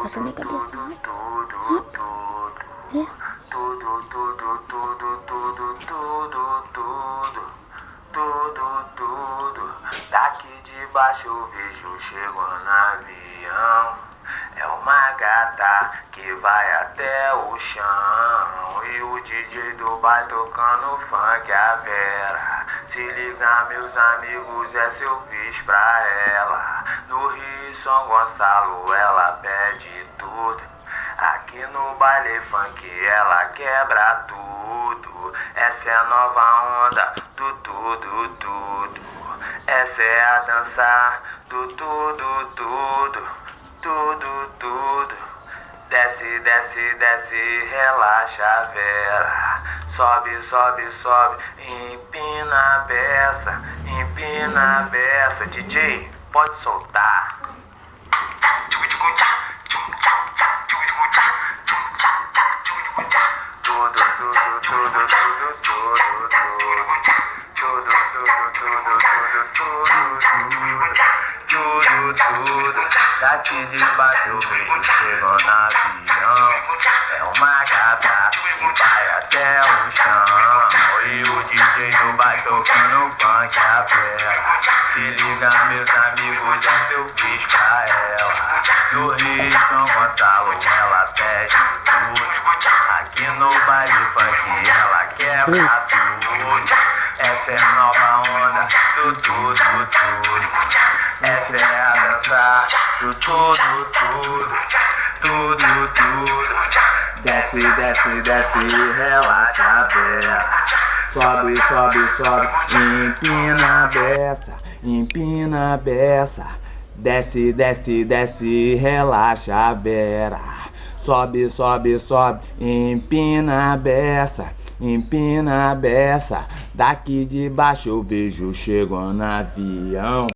Passou minha cabeça. Daqui de baixo eu vejo chegando avião. É uma gata que vai até o chão. E o DJ do bar tocando funk a Vera. Se liga meus amigos, essa eu fiz pra ela. No Rio São Gonçalo ela pede tudo. Aqui no baile funk ela quebra tudo. Essa é a nova onda do tudo. Essa é a dança do tudo. Desce, desce, desce, relaxa, Vera. Sobe, sobe, sobe, empina a beça. DJ, pode soltar. Daqui de baixo eu vejo chegando no avião. É uma gata que vai até o chão. E o DJ do bar tocando funk a Vera. Se liga meus amigos, essa eu fiz pra ela. No Rio São Gonçalo ela pede tudo. Aqui no baile funk ela quebra tudo. Essa é a nova onda do tudo. Essa é a dança do tudo. Desce, desce, desce, relaxa, Vera. Sobe, sobe, sobe, empina a beça. Desce, desce, desce, relaxa, Vera. Sobe, sobe, sobe, empina a beça. Daqui de baixo eu vejo chegando no avião.